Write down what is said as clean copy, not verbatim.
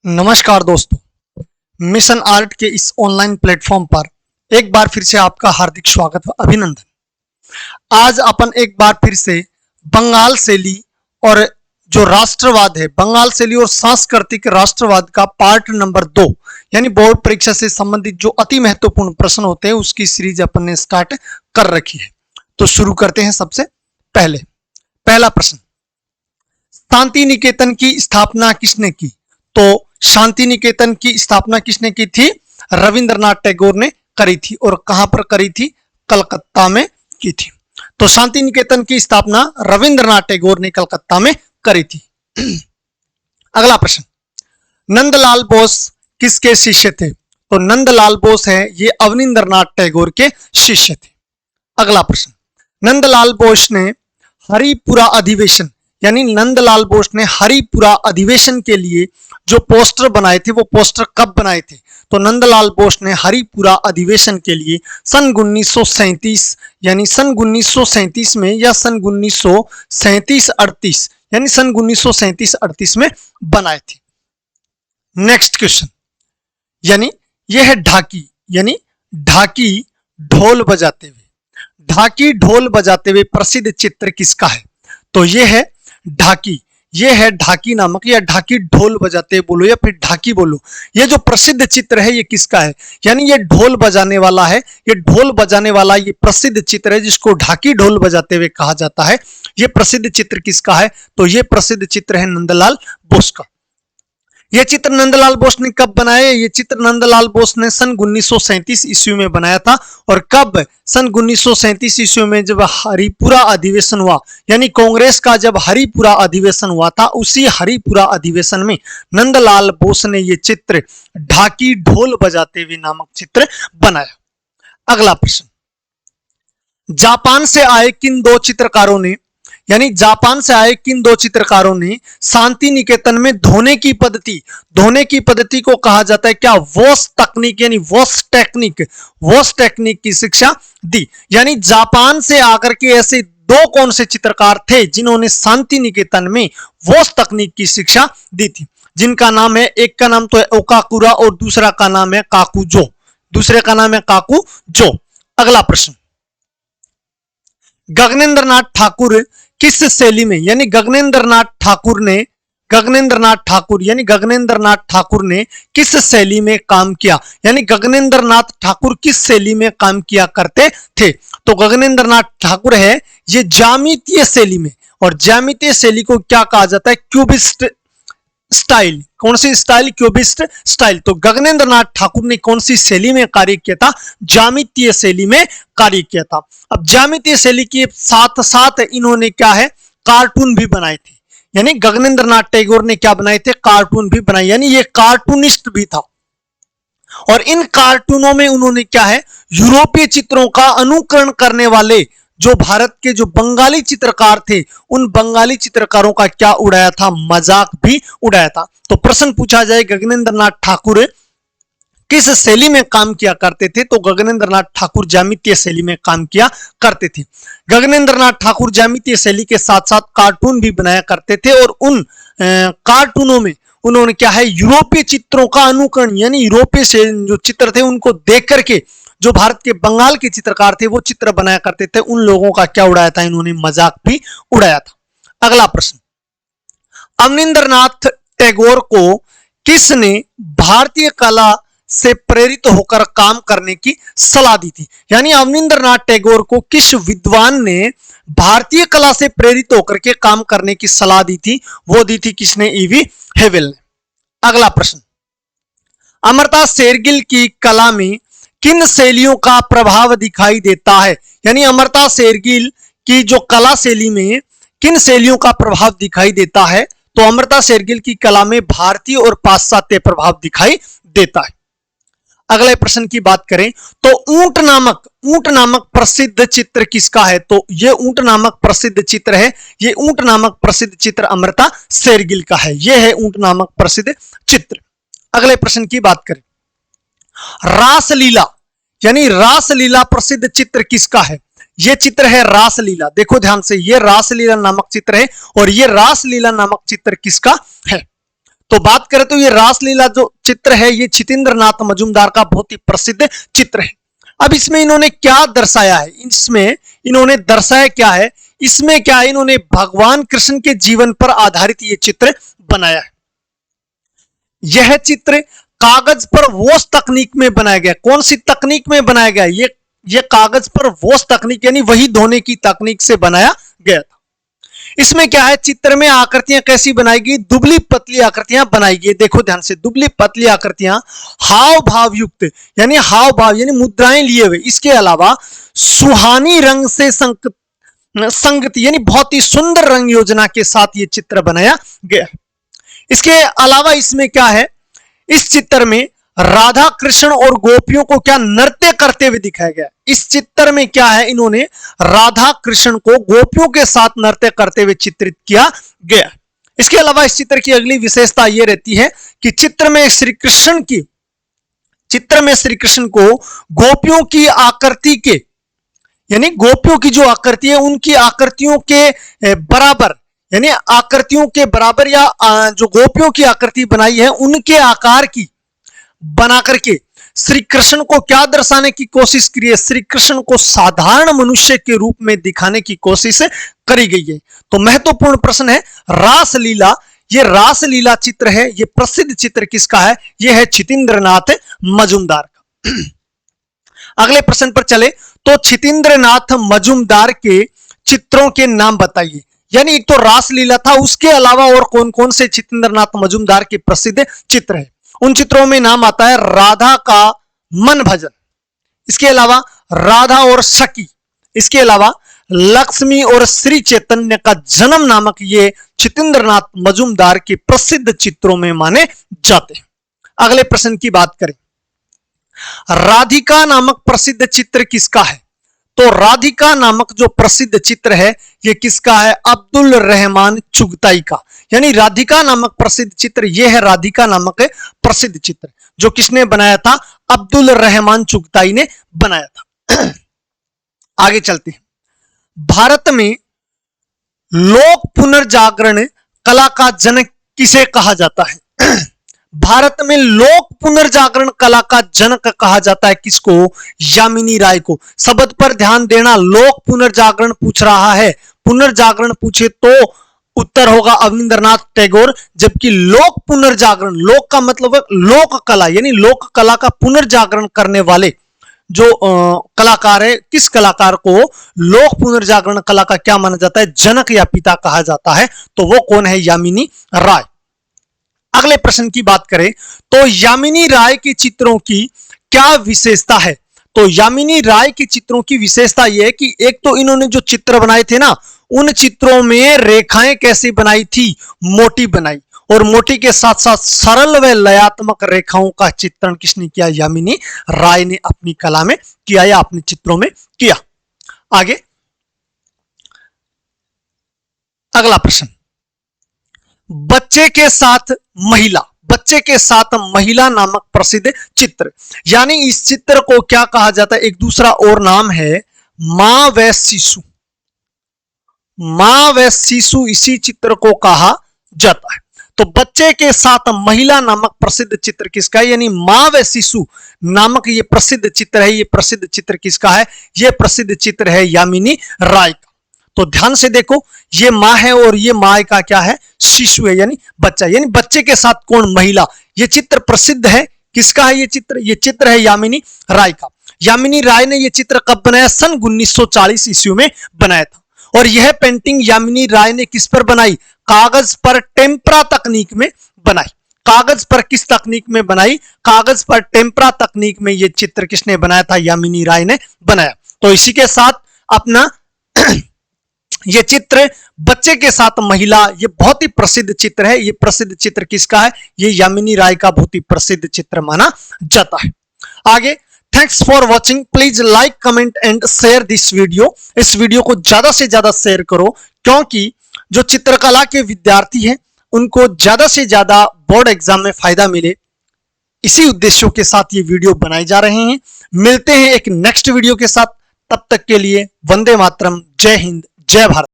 नमस्कार दोस्तों, mission art के इस ऑनलाइन प्लेटफॉर्म पर एक बार फिर से आपका हार्दिक स्वागत व अभिनंदन। आज अपन एक बार फिर से बंगाल शैली और जो राष्ट्रवाद है, बंगाल शैली और सांस्कृतिक राष्ट्रवाद का पार्ट नंबर 2 यानी बोर्ड परीक्षा से संबंधित जो अति महत्वपूर्ण प्रश्न होते हैं उसकी सीरीज अपन ने स्टार्ट कर रखी है। तो शुरू करते हैं। सबसे पहला प्रश्न, शांति निकेतन की स्थापना किसने की? तो शांति निकेतन की स्थापना किसने की थी? रविंद्रनाथ टैगोर ने करी थी। और कहां पर करी थी? कलकत्ता में की थी। तो शांति निकेतन की स्थापना रविंद्रनाथ टैगोर ने कलकत्ता में करी थी। अगला प्रश्न, नंदलाल बोस किसके शिष्य थे? तो नंदलाल बोस है ये अवनींद्रनाथ टैगोर के शिष्य थे। अगला प्रश्न, नंदलाल बोस ने हरिपुरा अधिवेशन यानी नंदलाल बोस ने हरिपुरा अधिवेशन के लिए जो पोस्टर बनाए थे वो पोस्टर कब बनाए थे? तो नंदलाल बोस ने हरिपुरा अधिवेशन के लिए सन 1937 यानी सन 1937 में या सन 1937-38 यानी सन 1937-38 में बनाए थे। नेक्स्ट क्वेश्चन, यानी यह है ढाकी यानी ढाकी ढोल बजाते हुए। ढाकी ढोल बजाते हुए प्रसिद्ध चित्र किसका है? तो यह है ढाकी, ये है ढाकी नामक या ढाकी ढोल बजाते बोलो या फिर ढाकी बोलो। ये जो प्रसिद्ध चित्र है ये किसका है? यानी ये ढोल बजाने वाला है, ये ढोल बजाने वाला ये प्रसिद्ध चित्र है जिसको ढाकी ढोल बजाते हुए कहा जाता है। ये प्रसिद्ध चित्र किसका है? तो ये प्रसिद्ध चित्र है नंदलाल बोस का। यह चित्र नंदलाल बोस ने कब बनाया? ये चित्र नंदलाल बोस ने सन 1937 ईस्वी में बनाया था। और कब? सन 1937 ईस्वी में जब हरिपुरा अधिवेशन हुआ यानी कांग्रेस का जब हरिपुरा अधिवेशन हुआ था, उसी हरिपुरा अधिवेशन में नंदलाल बोस ने ये चित्र ढाकी ढोल बजाते हुए नामक चित्र बनाया। अगला प्रश्न, जापान से आए किन दो चित्रकारों ने यानी जापान से आए किन दो चित्रकारों ने शांति निकेतन में धोने की पद्धति को कहा जाता है क्या? वॉश तकनीक यानी वॉश टेक्निक की शिक्षा दी। यानी जापान से आकर के ऐसे दो कौन से चित्रकार थे जिन्होंने शांति निकेतन में वॉश तकनीक की शिक्षा दी थी, जिनका नाम है, एक का नाम तो है ओकाकुरा और दूसरा का नाम है काकुजो। अगला प्रश्न, गगनेंद्रनाथ ठाकुर किस शैली में यानी गगनेंद्रनाथ ठाकुर ने किस शैली में काम किया? यानी गगनेंद्रनाथ ठाकुर किस शैली में काम किया करते थे? तो गगनेंद्रनाथ ठाकुर है ये ज्यामितीय शैली में, और ज्यामितीय शैली को क्या कहा जाता है? Cubist style. कौन सी स्टाइल? Cubist style. तो गगनेंद्रनाथ ठाकुर ने कौन सी शैली में कार्य किया था? ज्यामितीय शैली में कार्य किया था। अब ज्यामितीय शैली के साथ साथ इन्होंने क्या है? कार्टून भी बनाए थे। यानी गगनेंद्रनाथ टैगोर ने क्या बनाए थे? कार्टून भी बनाए, यानी ये कार्टूनिस्ट भी था। और इन कार्टूनों में उन्होंने क्या है? यूरोपीय चित्रों का अनुकरण करने वाले जो भारत के जो बंगाली चित्रकार थे उन बंगाली चित्रकारों का क्या उड़ाया था? मजाक भी उड़ाया था। तो प्रश्न पूछा जाए गगनेंद्रनाथ ठाकुर किस शैली में काम किया करते थे? तो गगनेंद्रनाथ ठाकुर ज्यामितीय शैली में काम किया करते थे। गगनेंद्रनाथ ठाकुर ज्यामितीय शैली के साथ साथ कार्टून भी बनाया करते थे, और उन कार्टूनों में उन्होंने क्या है? यूरोपीय चित्रों का अनुकरण यानी यूरोपीय जो चित्र थे उनको देख करके जो भारत के बंगाल के चित्रकार थे वो चित्र बनाया करते थे। उन लोगों का क्या उड़ाया था? इन्होंने मजाक भी उड़ाया था। अगला प्रश्न, अवनींद्रनाथ टैगोर को किसने भारतीय कला से प्रेरित होकर काम करने की सलाह दी थी? यानी अवनींद्रनाथ टैगोर को किस विद्वान ने भारतीय कला से प्रेरित होकर के काम करने की सलाह दी थी? वो दी थी किसने? ईवी हेवेल ने। अगला प्रश्न, अमर्त्य शेरगिल की कला में किन शैलियों का प्रभाव दिखाई देता है? यानी अमर्त्य शेरगिल की जो कला शैली में किन शैलियों का प्रभाव दिखाई देता है? तो अमर्त्य शेरगिल की कला में भारतीय और पाश्चात्य प्रभाव दिखाई देता है। अगले प्रश्न की बात करें तो ऊंट नामक प्रसिद्ध चित्र किसका है? तो यह ऊंट नामक प्रसिद्ध चित्र है, यह ऊंट नामक प्रसिद्ध चित्र अमर्त्य शेरगिल का है। यह है ऊंट नामक प्रसिद्ध चित्र। अगले प्रश्न की बात करें, रासलीला यानी रासलीला प्रसिद्ध चित्र किसका है? यह चित्र है रासलीला। देखो ध्यान से, यह रासलीला नामक चित्र है, और यह रासलीला नामक चित्र किसका है? तो बात करें तो ये रासलीला जो चित्र है ये छितेंद्र नाथ मजूमदार का बहुत ही प्रसिद्ध चित्र है। अब इसमें इन्होंने क्या दर्शाया है, इसमें इन्होंने दर्शाया क्या है, इसमें क्या है, इन्होंने भगवान कृष्ण के जीवन पर आधारित ये चित्र बनाया है। यह चित्र कागज पर वॉश तकनीक में बनाया गया। कौन सी तकनीक में बनाया गया? ये कागज पर वॉश तकनीक यानी वही धोने की तकनीक से बनाया गया था। इसमें क्या है, चित्र में आकृतियां कैसी बनाई गई? दुबली पतली आकृतियां बनाई गई। देखो ध्यान से, दुबली पतली आकृतियां हाव भाव युक्त यानी हाव भाव यानी मुद्राएं लिए हुए, इसके अलावा सुहानी रंग से संगति यानी बहुत ही सुंदर रंग योजना के साथ ये चित्र बनाया गया। इसके अलावा इसमें क्या है, इस चित्र में राधा कृष्ण और गोपियों को क्या नृत्य करते हुए दिखाया गया। इस चित्र में क्या है, इन्होंने राधा कृष्ण को गोपियों के साथ नृत्य करते हुए चित्रित किया गया। इसके अलावा इस चित्र की अगली विशेषता यह रहती है कि चित्र में श्री कृष्ण को गोपियों की आकृति के यानी गोपियों की जो आकृति है उनकी आकृतियों के बराबर यानी आकृतियों के बराबर या जो गोपियों की आकृति बनाई है उनके आकार की बना करके श्री कृष्ण को क्या दर्शाने की कोशिश की है? श्री कृष्ण को साधारण मनुष्य के रूप में दिखाने की कोशिश करी गई है। तो महत्वपूर्ण प्रश्न है, रासलीला, ये रासलीला चित्र है, ये प्रसिद्ध चित्र किसका है? ये है छितेंद्र नाथ मजूमदार का। अगले प्रश्न पर चले तो छितेंद्र नाथ मजूमदार के चित्रों के नाम बताइए। यानी एक तो रासलीला था, उसके अलावा और कौन कौन से छितेंद्र नाथ मजूमदार के प्रसिद्ध चित्र है? उन चित्रों में नाम आता है राधा का मन भजन, इसके अलावा राधा और सखी, इसके अलावा लक्ष्मी और श्री चैतन्य का जन्म नामक ये छितेंद्र नाथ मजूमदार के प्रसिद्ध चित्रों में माने जाते हैं। अगले प्रश्न की बात करें, राधिका नामक प्रसिद्ध चित्र किसका है? तो राधिका नामक जो प्रसिद्ध चित्र है ये किसका है? अब्दुल रहमान चुगताई का। यानी राधिका नामक प्रसिद्ध चित्र ये है राधिका नामक प्रसिद्ध चित्र जो किसने बनाया था? अब्दुल रहमान चुगताई ने बनाया था। आगे चलते हैं, भारत में लोक पुनर्जागरण कला का जनक किसे कहा जाता है? भारत में लोक पुनर्जागरण कला का जनक कहा जाता है किसको? यामिनी राय को। शब्द पर ध्यान देना, लोक पुनर्जागरण पूछ रहा है, पुनर्जागरण पूछे तो उत्तर होगा अवनींद्रनाथ टैगोर, जबकि लोक पुनर्जागरण, लोक का मतलब है लोक कला यानी लोक कला का पुनर्जागरण करने वाले जो कलाकार है, किस कलाकार को लोक पुनर्जागरण कला का क्या माना जाता है? जनक या पिता कहा जाता है। तो वो कौन है? यामिनी राय। अगले प्रश्न की बात करें तो यामिनी राय के चित्रों की क्या विशेषता है? तो यामिनी राय के चित्रों की विशेषता यह है कि एक तो इन्होंने जो चित्र बनाए थे ना, उन चित्रों में रेखाएं कैसी बनाई थी? मोटी बनाई, और मोटी के साथ साथ सरल व लयात्मक रेखाओं का चित्रण किसने किया? यामिनी राय ने अपनी कला में किया या अपने चित्रों में किया। आगे अगला प्रश्न, बच्चे के साथ महिला, बच्चे के साथ महिला नामक प्रसिद्ध चित्र, यानी इस चित्र को क्या कहा जाता है? एक दूसरा और नाम है मां व शिशु। मां व शिशु इसी चित्र को कहा जाता है। तो बच्चे के साथ महिला नामक प्रसिद्ध चित्र किसका है? यानी मां व शिशु नामक ये प्रसिद्ध चित्र है। ये प्रसिद्ध चित्र किसका है? ये प्रसिद्ध चित्र है यामिनी राय का। तो ध्यान से देखो, ये मां है और ये मां का क्या है? शिशु है यानी बच्चा, यानी बच्चे के साथ कौन? महिला। ये चित्र प्रसिद्ध है, किसका है ये चित्र? ये चित्र है यामिनी राय का। यामिनी राय ने ये चित्र कब बनाया? सन 1940 ईस्वी में बनाया था। और यह पेंटिंग यामिनी राय ने किस पर बनाई? कागज पर टेम्परा तकनीक में बनाई। कागज पर किस तकनीक में बनाई? कागज पर टेम्परा तकनीक में ये चित्र किसने बनाया था? यामिनी राय ने बनाया। तो इसी के साथ अपना ये चित्र बच्चे के साथ महिला, ये बहुत ही प्रसिद्ध चित्र है। ये प्रसिद्ध चित्र किसका है? ये यामिनी राय का बहुत ही प्रसिद्ध चित्र माना जाता है। आगे, thanks for watching, please like comment and share this video. इस वीडियो को ज्यादा से ज्यादा शेयर करो, क्योंकि जो चित्रकला के विद्यार्थी हैं उनको ज्यादा से ज्यादा बोर्ड एग्जाम में फायदा मिले, इसी उद्देश्यों के साथ ये वीडियो बनाए जा रहे हैं। मिलते हैं एक नेक्स्ट वीडियो के साथ, तब तक के लिए वंदे मातरम, जय हिंद, जय भारत।